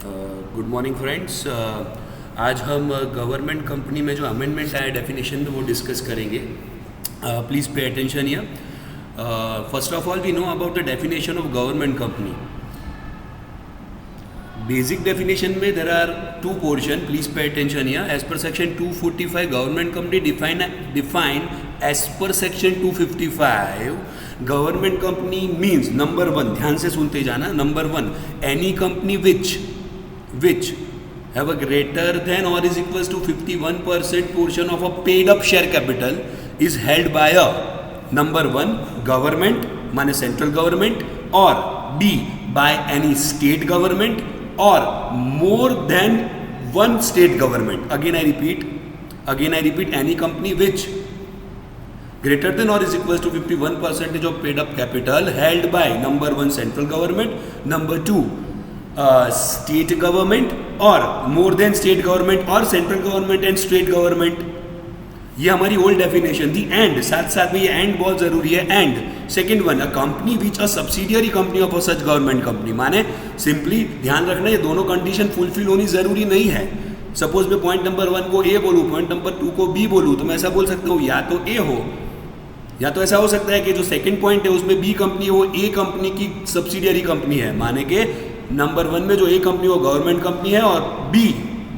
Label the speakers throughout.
Speaker 1: Good morning friends. आज हम government company में जो अमेंडमेंट आया डेफिनेशन में वो डिस्कस करेंगे। Please pay attention here. First of all we know about the definition of government company. Basic definition में there are two portion, please pay attention here. As per section 245 government company define as per section 255 government company means number one, ध्यान से सुनते जाना, number one any company which have a greater than or is equals to 51% portion of a paid up share capital is held by a number one government माने central government, और B by any state government or more than one state government. Again I repeat any company which greater than or is equals to 51% of paid up capital held by number one central government, number two state government और more than state government और central government and state government। ये हमारी old definition थी। And साथ में ये and बहुत जरूरी है। And second one a company which a subsidiary company of a such government company, माने सिंपली ध्यान रखना ये दोनों कंडीशन फुलफिल होनी जरूरी नहीं है। सपोज मैं पॉइंट नंबर 1 को ए बोलूँ, पॉइंट नंबर 2 को बी बोलूँ, तो मैं ऐसा बोल सकता हूँ या तो ए हो या तो ऐसा हो सकता है कि जो सेकंड पॉइंट है उसमें बी कंपनी है वो ए कंपनी की सब्सिडियरी कंपनी है, माने के नंबर 1 में जो ए कंपनी वो गवर्नमेंट कंपनी है और बी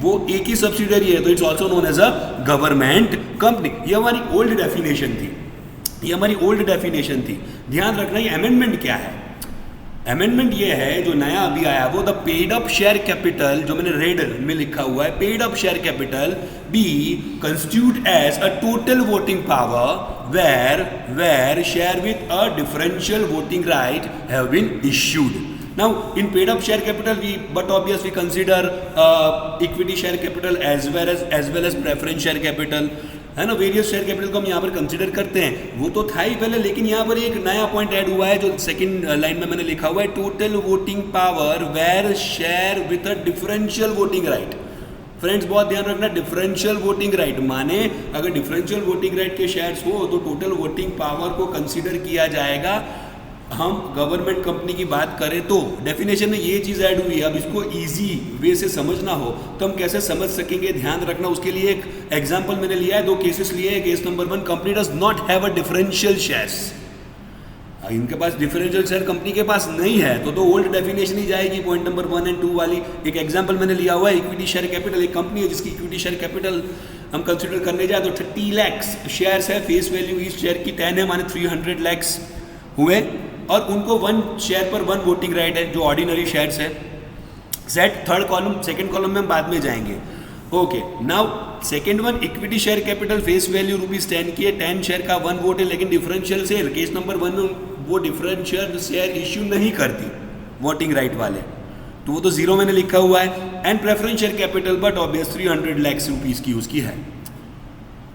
Speaker 1: वो ए की सब्सिडियरी है, तो it's also known as a government company. ये हमारी ओल्ड डेफिनेशन थी। ध्यान रखना ये अमेंडमेंट क्या है। अमेंडमेंट ये है जो नया अभी आया वो the paid up share capital, जो मैंने रेड में लिखा हुआ है, paid up share capital be constitute as a total voting power where share with a differential voting right have been issued. Now in paid up share capital but obviously consider equity share capital as well as preference share capital, है ना। Various share capital को हम यहाँ पर consider करते हैं, वो तो था ही पहले, लेकिन यहाँ पर एक नया पॉइंट ऐड हुआ है जो सेकंड लाइन में मैंने लिखा हुआ है, total voting power where share with a differential voting right. Friends बहुत ध्यान रखना, डिफरेंशियल वोटिंग राइट माने अगर डिफरेंशियल वोटिंग राइट के शेयर्स हो तो टोटल वोटिंग पावर को कंसीडर किया जाएगा। हम गवर्नमेंट कंपनी की बात करें तो डेफिनेशन में ये चीज़ ऐड हुई है। अब इसको इजी वे से समझना हो तो हम कैसे समझ सकेंगे, ध्यान रखना। उसके लिए एक एग्जाम्पल मैंने लिया है, 2 केसेस लिए हैं। Case number 1, company does not have a differential shares, इनके पास डिफरेंशियल शेयर कंपनी के पास नहीं है तो ओल्ड डेफिनेशन ही जाएगी, पॉइंट नंबर 1 और 2 वाली। एक एग्जांपल मैंने लिया हुआ है, इक्विटी शेयर कैपिटल, एक कंपनी है जिसकी इक्विटी शेयर कैपिटल हम कंसीडर करने जाए तो 30 लाख शेयर्स है, फेस वैल्यू इस शेयर की 10 है, माने 300 लाख हुए, और उनको 1 शेयर पर 1 वोटिंग राइट है जो ऑर्डिनरी शेयर्स है। Set third column, second column में हम बाद में जाएंगे। Okay, now second one equity share capital face value ₹10 की है, 10 शेयर का 1 वोट है, लेकिन डिफरेंशियल शेयर केस नंबर 1 में वो डिफरेंशियल शेयर इश्यू नहीं करती वोटिंग राइट वाले, तो वो तो 0 मैंने लिखा हुआ है। And preference share capital but obvious 300 lakh rupees की उसकी है,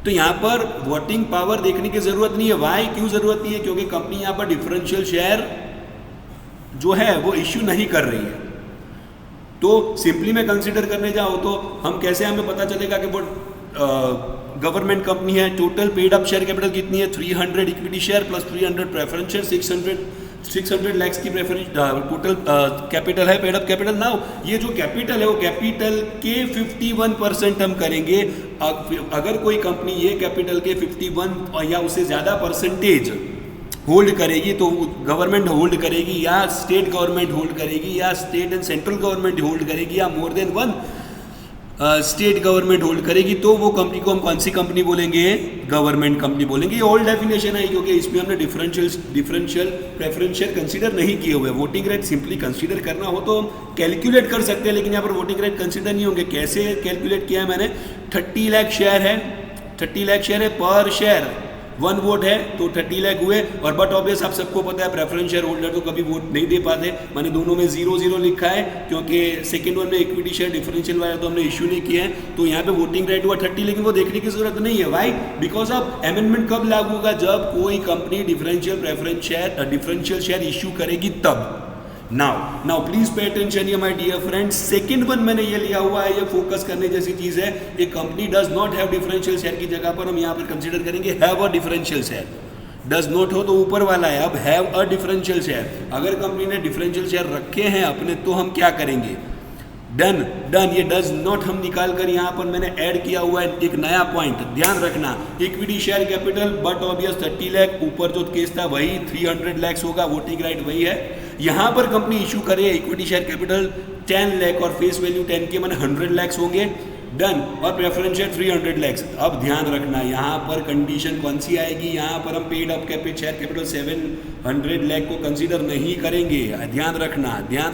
Speaker 1: तो यहाँ पर वोटिंग पावर देखने की जरूरत नहीं है। वाई, क्यों जरूरत नहीं है? क्योंकि कंपनी यहाँ पर डिफरेंशियल शेयर जो है वो इश्यू नहीं कर रही है। तो सिंपली मैं कंसीडर करने जाऊँ तो हम कैसे, हमें पता चलेगा कि वो गवर्नमेंट कंपनी है। Total paid up share capital कितनी है? 300 equity share plus 300 preference share, 600 lakh की प्रेफरेंस टोटल कैपिटल है, पेड अप कैपिटल। नाउ ये जो कैपिटल है वो कैपिटल के 51% हम करेंगे। अगर कोई कंपनी ये कैपिटल के 51 या उससे ज़्यादा परसेंटेज होल्ड करेगी तो गवर्नमेंट होल्ड करेगी, या स्टेट गवर्नमेंट होल्ड करेगी, या state and central government hold करेगी, या more than 1 state government hold करेगी, तो वो कंपनी को हम कौन सी कंपनी बोलेंगे? गवर्नमेंट कंपनी बोलेंगे। ये ओल्ड डेफिनेशन है क्योंकि इसमें हमने डिफरेंशियल प्रेफरेंस शेयर कंसीडर नहीं किए हुए। वोटिंग राइट सिंपली कंसीडर करना हो तो हम कैलकुलेट कर सकते हैं, लेकिन यहाँ पर वोटिंग राइट कंसीडर नहीं होंगे। कैसे कैलकुलेट किया है मैंने? 30 लाख शेयर है, 30 लाख शेयर है, पर शेयर 1 वोट है तो 30 लाख हुए। और बट ऑब्वियस आप सबको पता है प्रेफरेंस शेयर होल्डर तो कभी वोट नहीं दे पाते, मैंने दोनों में 0-0 लिखा है क्योंकि सेकंड वन में इक्विटी शेयर डिफरेंशियल वाला तो हमने इश्यू नहीं किया है, तो यहाँ पे वोटिंग राइट हुआ 30, लेकिन वो देखने की जरूरत नहीं है। वाई? बिकॉज ऑफ अमेंडमेंट कब लागू होगा? जब कोई कंपनी डिफरेंशियल शेयर इश्यू करेगी तब। नाउ प्लीज पे अटेंशन ये my dear friends. Second one मैंने ये लिया हुआ है, ये फोकस करने जैसी चीज है। ये company does not have differential share की जगह पर हम यहाँ पर कंसीडर करेंगे have a differential share. Does not हो तो ऊपर वाला है, अब हैव अ डिफरेंशियल शेयर। अगर कंपनी ने डिफरेंशियल शेयर रखे हैं अपने तो हम क्या करेंगे? डन डन, ये डज नॉट हम निकाल कर यहाँ पर मैंने ऐड किया हुआ है एक नया पॉइंट, ध्यान रखना। Equity share capital but obvious 30 lakh, ऊपर जो केस था वही 300 लाख होगा, वोटिंग राइट वही है। यहाँ पर कंपनी इशू करे इक्विटी शेयर कैपिटल 10 लाख और फेस वैल्यू 10 के मैंने 100 लाख होंगे, डन, और प्रेफरेंस शेयर 300 लाख। अब ध्यान रखना यहाँ पर कंडीशन कौन सी आएगी, यहाँ पर हम paid up share capital 700 lakh को कंसीडर नहीं करेंगे। ध्यान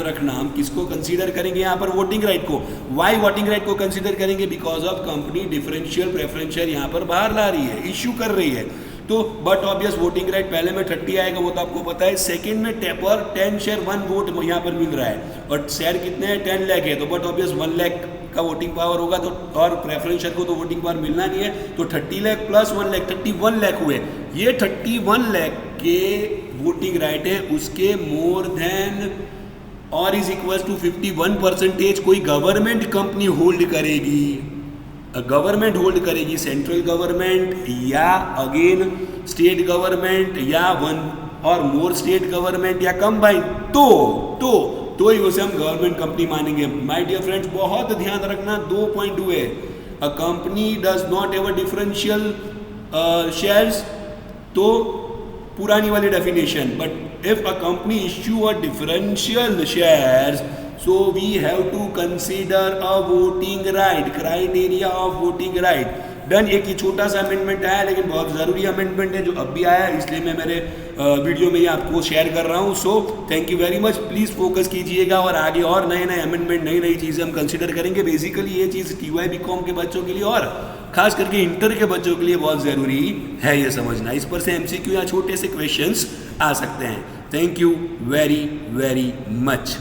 Speaker 1: रखना हम किसको कंसीडर करेंगे यहाँ पर, वोटिंग राइट को। वाई वोटिंग राइट को कंसीडर करेंगे, because of company differential preference share यहाँ पर बाहर ला रही है, इश्यू कर रही है। तो बट ऑब्वियस वोटिंग राइट पहले में 30 आएगा, वो तो आपको पता है। सेकंड में टेपर 10 शेयर 1 वोट यहाँ पर मिल रहा है, और शेयर कितने हैं 10 लाख है, तो बट ऑब्वियस 1 लाख का वोटिंग पावर होगा, तो और प्रेफरेंस शेयर को तो वोटिंग पावर मिलना नहीं है, तो 30 लाख प्लस 1 लाख 31 लाख हुए। ये 31 लाख के वोटिंग राइट है, उसके मोर देन और इज इक्वल टू 51% कोई गवर्नमेंट कंपनी होल्ड करेगी, गवर्नमेंट होल्ड करेगी, सेंट्रल गवर्नमेंट या अगेन स्टेट गवर्नमेंट या वन और मोर स्टेट गवर्नमेंट या कंबाइन, तो ही उसे हम गवर्नमेंट कंपनी मानेंगे। माय डियर फ्रेंड्स, बहुत ध्यान रखना, 2 पॉइंट हुए। A company does not have a differential shares, तो पुरानी वाली definition, but if a company issue a differential shares, so we have to consider a voting right, criteria of voting right, done. एक ही छोटा सा amendment आया, लेकिन बहुत ज़रूरी अमेंडमेंट है जो अब भी आया, इसलिए मैं मेरे वीडियो में ये आपको शेयर कर रहा हूँ। So thank you very much, please focus कीजिएगा, और आगे और नए नए अमेंडमेंट, नई नई चीज़ें हम कंसिडर करेंगे। बेसिकली ये चीज़ TY BCom के बच्चों के लिए और खास करके इंटर के बच्चों के लिए बहुत ज़रूरी है ये समझना। इस पर से MCQ या छोटे से क्वेश्चंस आ सकते हैं। Thank you very very much.